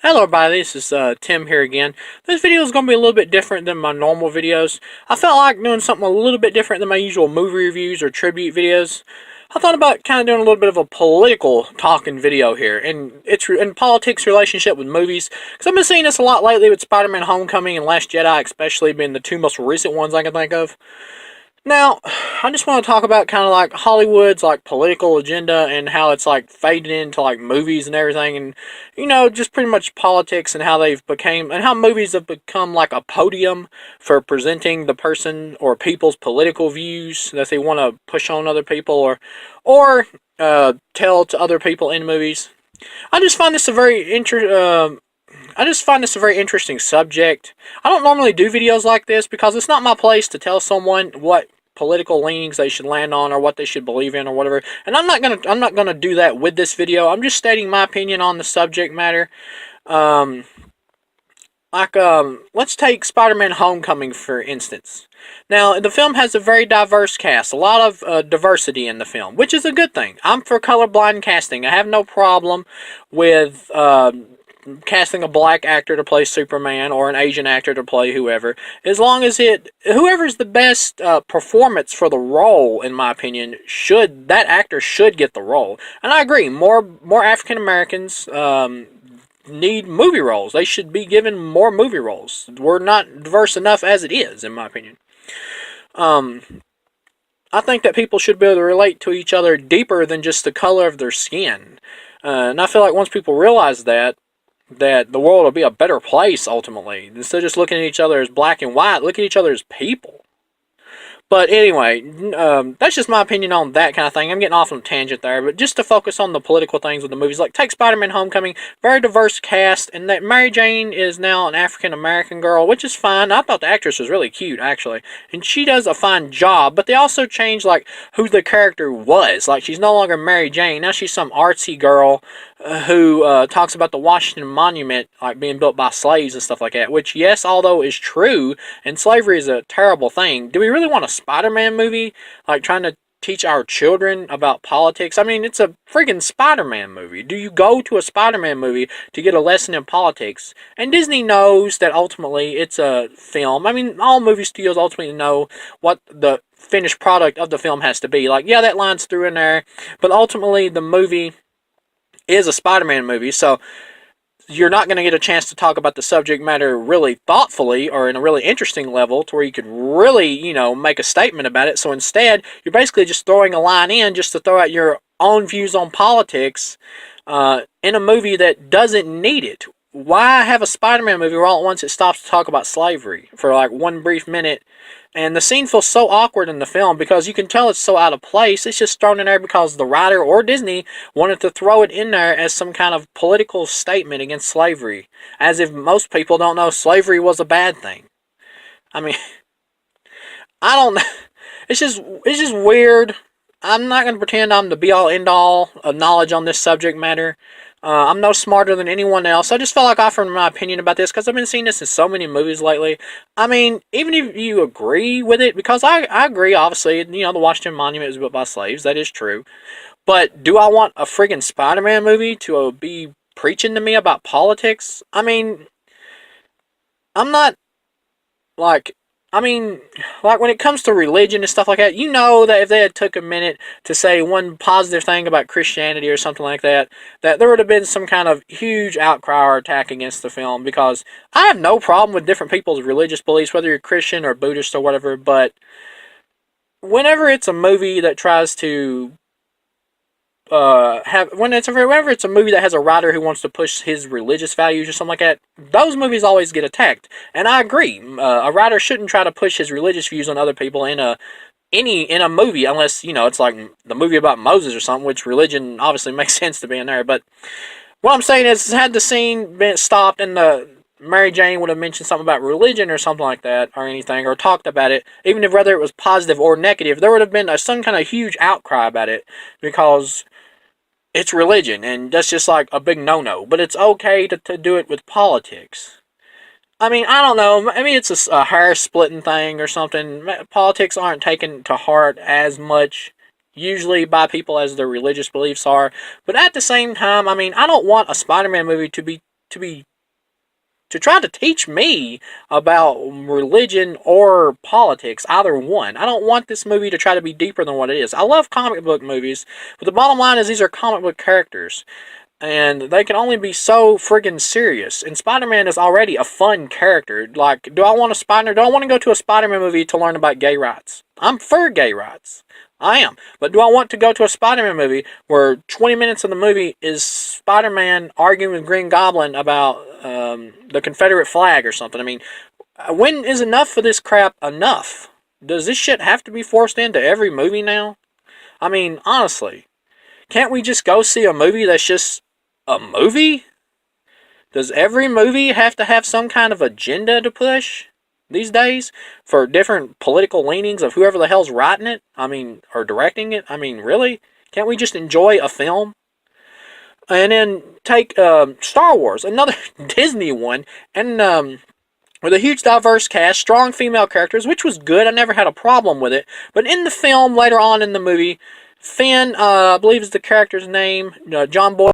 Hello everybody, this is Tim here again. This video is going to be a little bit different than my normal videos. I felt like doing something a little bit different than my usual movie reviews or tribute videos. I thought about kind of doing a little bit of a political talking video here, and it's in politics relationship with movies, because I've been seeing this a lot lately with Spider-Man Homecoming and Last Jedi especially being the two most recent ones I can think of. Now, I just want to talk about kind of like Hollywood's like political agenda and how it's like faded into like movies and everything, and just pretty much politics and how they've became and how movies have become like a podium for presenting the person or people's political views that they want to push on other people or tell to other people in movies. I just find this a very I just find this a very interesting subject. I don't normally do videos like this because it's not my place to tell someone what political leanings they should land on or what they should believe in or whatever. And I'm not gonna do that with this video. I'm just stating my opinion on the subject matter. Um, let's take Spider-Man Homecoming for instance. Now, the film has a very diverse cast, a lot of diversity in the film, which is a good thing. I'm for colorblind casting. I have no problem with casting a black actor to play Superman or an Asian actor to play whoever, as long as whoever's the best performance for the role, in my opinion, that actor should get the role. And I agree, more African Americans need movie roles. They should be given more movie roles. We're not diverse enough as it is, in my opinion. Um, I think that people should be able to relate to each other deeper than just the color of their skin. And I feel like once people realize that the world will be a better place ultimately. Instead of just looking at each other as black and white, look at each other as people. But anyway, that's just my opinion on that kind of thing. I'm getting off on a tangent there, but just to focus on the political things with the movies, like take Spider-Man Homecoming, very diverse cast, and that Mary Jane is now an African-American girl, which is fine. I thought the actress was really cute, actually, and she does a fine job, but they also changed, like, who the character was. Like, she's no longer Mary Jane, now she's some artsy girl who talks about the Washington Monument like being built by slaves and stuff like that, which, yes, although is true, and slavery is a terrible thing, do we really want a Spider-Man movie like trying to teach our children about politics? I mean, it's a freaking Spider-Man movie. Do you go to a Spider-Man movie to get a lesson in politics? And Disney knows that ultimately it's a film. I mean, all movie studios ultimately know what the finished product of the film has to be. Like, yeah, that line's through in there, but ultimately the movie is a Spider-Man movie, so you're not going to get a chance to talk about the subject matter really thoughtfully or in a really interesting level to where you could really, make a statement about it. So instead, you're basically just throwing a line in just to throw out your own views on politics in a movie that doesn't need it. Why have a Spider-Man movie where all at once it stops to talk about slavery for like one brief minute? And the scene feels so awkward in the film because you can tell it's so out of place. It's just thrown in there because the writer or Disney wanted to throw it in there as some kind of political statement against slavery. As if most people don't know slavery was a bad thing. I mean, I don't know. It's just weird. I'm not going to pretend I'm the be-all, end-all of knowledge on this subject matter. I'm no smarter than anyone else. I just felt like offering my opinion about this because I've been seeing this in so many movies lately. I mean, even if you agree with it, because I agree, obviously, the Washington Monument was built by slaves. That is true. But do I want a friggin' Spider-Man movie to be preaching to me about politics? I mean, I'm not, like, like when it comes to religion and stuff like that, that if they had took a minute to say one positive thing about Christianity or something like that, that there would have been some kind of huge outcry or attack against the film, because I have no problem with different people's religious beliefs, whether you're Christian or Buddhist or whatever, but whenever it's a movie that tries to whenever it's a movie that has a writer who wants to push his religious values or something like that, those movies always get attacked. And I agree, a writer shouldn't try to push his religious views on other people in a movie, unless it's like the movie about Moses or something, which religion obviously makes sense to be in there. But what I'm saying is, had the scene been stopped and the Mary Jane would have mentioned something about religion or something like that, or anything, or talked about it, even if whether it was positive or negative, there would have been some kind of huge outcry about it, because it's religion, and that's just like a big no-no. But it's okay to do it with politics. I mean, I don't know. Maybe it's a hair-splitting thing or something. Politics aren't taken to heart as much, usually, by people as their religious beliefs are. But at the same time, I mean, I don't want a Spider-Man movie to be to try to teach me about religion or politics, either one. I don't want this movie to try to be deeper than what it is. I love comic book movies, but the bottom line is these are comic book characters. And they can only be so friggin' serious. And Spider-Man is already a fun character. Like, do I want to go to a Spider-Man movie to learn about gay rights? I'm for gay rights. I am. But do I want to go to a Spider-Man movie where 20 minutes of the movie is Spider-Man arguing with Green Goblin about the Confederate flag or something? I mean, when is enough for this crap enough? Does this shit have to be forced into every movie now? I mean, honestly, can't we just go see a movie that's just a movie? Does every movie have to have some kind of agenda to push these days for different political leanings of whoever the hell's writing it? I mean, or directing it? I mean, really? Can't we just enjoy a film? And then take Star Wars, another Disney one, and with a huge diverse cast, strong female characters, which was good. I never had a problem with it. But in the film, later on in the movie, Finn, I believe is the character's name, John Boy.